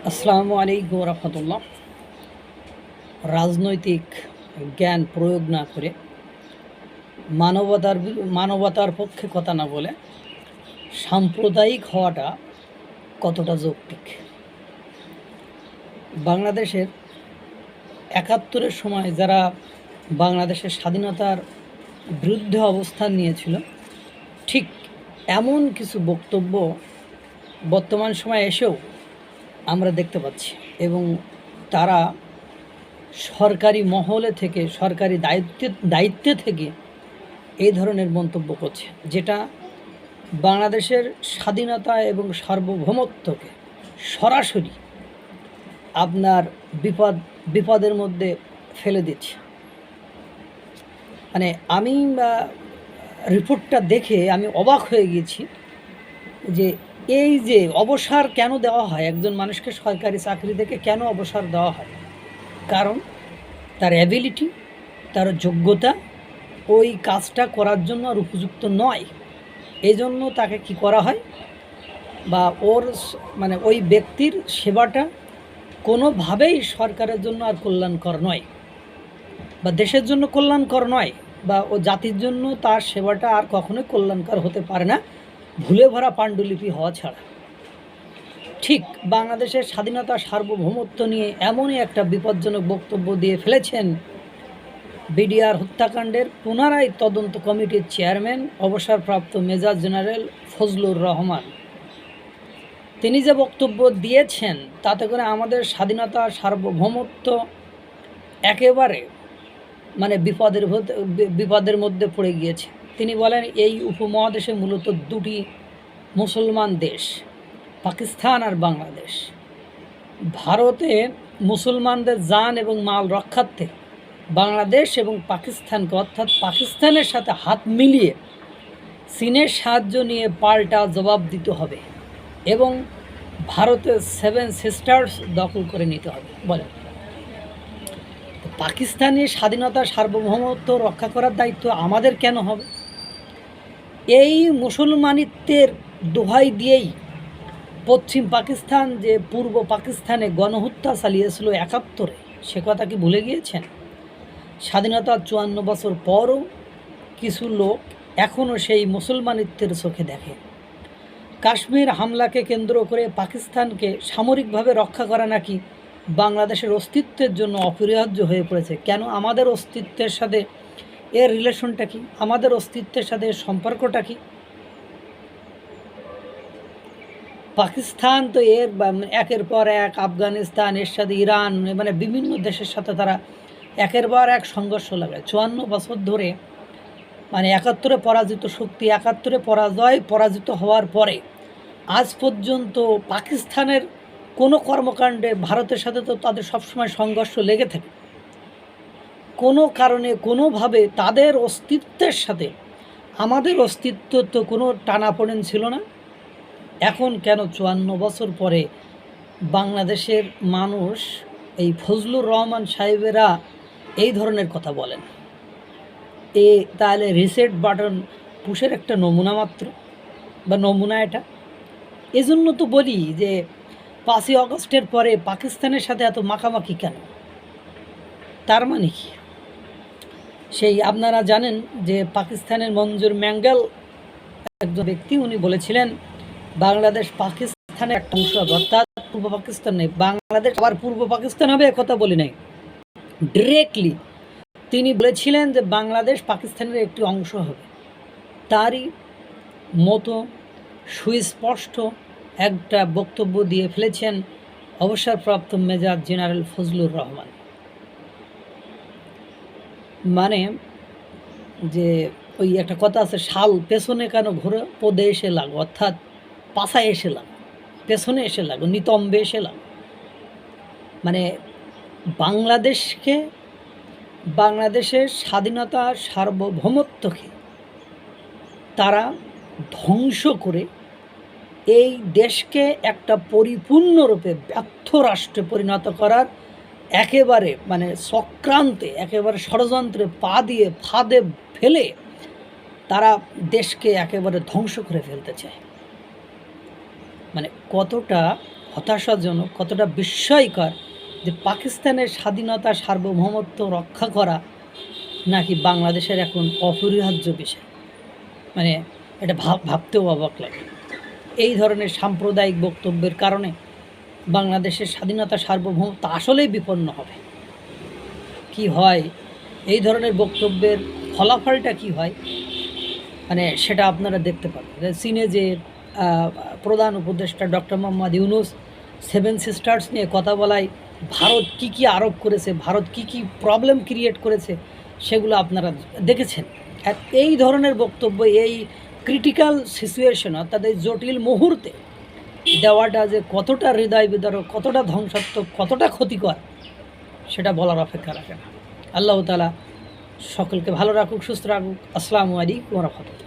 আসসালামু আলাইকুম রহমতুল্লাহ। রাজনৈতিক জ্ঞান প্রয়োগ না করে মানবতার পক্ষে কথা না বলে সাম্প্রদায়িক হওয়াটা কতটা যৌক্তিক? বাংলাদেশের ৭১-এর সময় যারা বাংলাদেশের স্বাধীনতার বিরুদ্ধে অবস্থান নিয়েছিল, ঠিক এমন কিছু বক্তব্য বর্তমান সময়ে এসেও আমরা দেখতে পাচ্ছি, এবং তারা সরকারি মহলে থেকে, সরকারি দায়িত্বে থেকে এই ধরনের মন্তব্য করছে, যেটা বাংলাদেশের স্বাধীনতা এবং সার্বভৌমত্বকে সরাসরি আপনার বিপদের মধ্যে ফেলে দিচ্ছে। মানে আমি রিপোর্টটা দেখে আমি অবাক হয়ে গেছি যে এই যে অবসর কেন দেওয়া হয়, একজন মানুষকে সরকারি চাকরি থেকে কেন অবসর দেওয়া হয়? কারণ তার অ্যাবিলিটি, তার যোগ্যতা ওই কাজটা করার জন্য আর উপযুক্ত নয়। এই জন্য তাকে কি করা হয়, বা ওর মানে ওই ব্যক্তির সেবাটা কোনোভাবেই সরকারের জন্য আর কল্যাণকর নয়, বা দেশের জন্য কল্যাণকর নয়, বা ও জাতির জন্য তার সেবাটা আর কখনোই কল্যাণকর হতে পারে না, ভুলে ভরা পাণ্ডুলিপি হওয়া ছাড়া। ঠিক বাংলাদেশের স্বাধীনতা সার্বভৌমত্ব নিয়ে এমনই একটা বিপজ্জনক বক্তব্য দিয়ে ফেলেছেন বিডিআর হত্যাকাণ্ডের পুনরায় তদন্ত কমিটির চেয়ারম্যান অবসরপ্রাপ্ত মেজর জেনারেল ফজলুর রহমান। তিনি যে বক্তব্য দিয়েছেন তাতে করে আমাদের স্বাধীনতা সার্বভৌমত্ব একেবারে মানে বিপদের মধ্যে পড়ে গিয়েছে। তিনি বলেন, এই উপমহাদেশে মূলত দুটি মুসলমান দেশ, পাকিস্তান আর বাংলাদেশ। ভারতে মুসলমানদের জান এবং মাল রক্ষার্থে বাংলাদেশ এবং পাকিস্তানকে, অর্থাৎ পাকিস্তানের সাথে হাত মিলিয়ে চীনের সাহায্য নিয়ে পাল্টা জবাব দিতে হবে এবং ভারতের 7 সিস্টার্স দখল করে নিতে হবে। বলেন, পাকিস্তানের স্বাধীনতা সার্বভৌমত্ব রক্ষা করার দায়িত্ব আমাদের কেন হবে? এই মুসলমানিত্বের দোহাই দিয়েই পশ্চিম পাকিস্তান যে পূর্ব পাকিস্তানে গণহত্যা চালিয়েছিল ৭১-এ, সে কথা কি ভুলে গিয়েছেন? স্বাধীনতার ৫৪ বছর পরও কিছু লোক এখনও সেই মুসলমানিত্বের চোখে দেখে। কাশ্মীর হামলাকে কেন্দ্র করে পাকিস্তানকে সামরিকভাবে রক্ষা করা নাকি বাংলাদেশের অস্তিত্বের জন্য অপরিহার্য হয়ে পড়েছে। কেন? আমাদের অস্তিত্বের সাথে এর রিলেশনটা কি? আমাদের অস্তিত্বের সাথে এর সম্পর্কটা কি? পাকিস্তান তো একের পর এক আফগানিস্তান, এর সাথে ইরান, মানে বিভিন্ন দেশের সাথে তারা একের পর এক সংঘর্ষ লাগায় ৫৪ বছর ধরে। মানে ৭১-এ পরাজিত শক্তি, ৭১-এ পরাজিত হওয়ার পরে আজ পর্যন্ত পাকিস্তানের কোনো কর্মকাণ্ডে ভারতের সাথে তো তাদের সবসময় সংঘর্ষ লেগে থাকে। কোনো কারণে কোনোভাবে তাদের অস্তিত্বের সাথে আমাদের অস্তিত্ব তো কোনো টানাপোড়েন ছিল না। এখন কেন ৫৪ বছর পরে বাংলাদেশের মানুষ, এই ফজলুর রহমান সাহেবেরা এই ধরনের কথা বলেন? তাহলে রিসেট বাটন পুশের একটা নমুনা মাত্র, বা নমুনা এটা। এজন্য তো বলি যে ৫ই আগস্টের পরে পাকিস্তানের সাথে এত মাখামাখি কেন? তার মানে কি? সেই আপনারা জানেন যে পাকিস্তানের মঞ্জুর ম্যাঙ্গেল একজন ব্যক্তি, উনি বলেছিলেন বাংলাদেশ পাকিস্তানের একটা অংশ হবে, অর্থাৎ পূর্ব পাকিস্তান নেই, বাংলাদেশ আবার পূর্ব পাকিস্তান হবে, একথা বলি নাই। ডিরেক্টলি তিনি বলেছিলেন যে বাংলাদেশ পাকিস্তানের একটি অংশ হবে। তারই মতো সুস্পষ্ট একটা বক্তব্য দিয়ে ফেলেছেন অবসরপ্রাপ্ত মেজর জেনারেল ফজলুর রহমান। মানে যে ওই একটা কথা আছে, শাল পেছনে কেন ঘোরে, পদে এসে লাগো, অর্থাৎ পাছায় এসে লাগো, পেছনে এসে লাগো, নিতম্বে এসে লাগো। মানে বাংলাদেশের স্বাধীনতা সার্বভৌমত্বকে তারা ধ্বংস করে এই দেশকে একটা পরিপূর্ণরূপে ব্যর্থ রাষ্ট্রে পরিণত করার একেবারে মানে চক্রান্তে, একেবারে ষড়যন্ত্রে পা দিয়ে ফাঁদে ফেলে তারা দেশকে একেবারে ধ্বংস করে ফেলতে চায়। মানে কতটা হতাশাজনক, কতটা বিস্ময়কর যে পাকিস্তানের স্বাধীনতা সার্বভৌমত্ব রক্ষা করা নাকি বাংলাদেশের এখন অপরিহার্য বিষয়। মানে এটা ভাবতেও অবাক লাগে। এই ধরনের সাম্প্রদায়িক বক্তব্যের কারণে বাংলাদেশের স্বাধীনতা সার্বভৌমত্ব আসলেই বিপন্ন হবে। কি হয় এই ধরনের বক্তব্যের ফলাফলটা কি হয়, মানে সেটা আপনারা দেখতে পাবেন। চীনে যে প্রধান উপদেষ্টা ডক্টর মোহাম্মদ ইউনুস 7 সিস্টার্স নিয়ে কথা বলায় ভারত কি কি আরোপ করেছে, ভারত কি কি প্রবলেম ক্রিয়েট করেছে, সেগুলো আপনারা দেখেছেন। আর এই ধরনের বক্তব্য এই ক্রিটিক্যাল সিচুয়েশন, অর্থাৎ এই জটিল মুহূর্তে দেওয়াটা যে কতটা হৃদয় বিদারক, কতটা ধ্বংসাত্মক, কতটা ক্ষতিকর, সেটা বলার অপেক্ষা রাখে না। আল্লাহ তাআলা সকলকে ভালো রাখুক, সুস্থ রাখুক। আসসালামু আলাইকুম ওয়া রাহমাতুল্লাহ।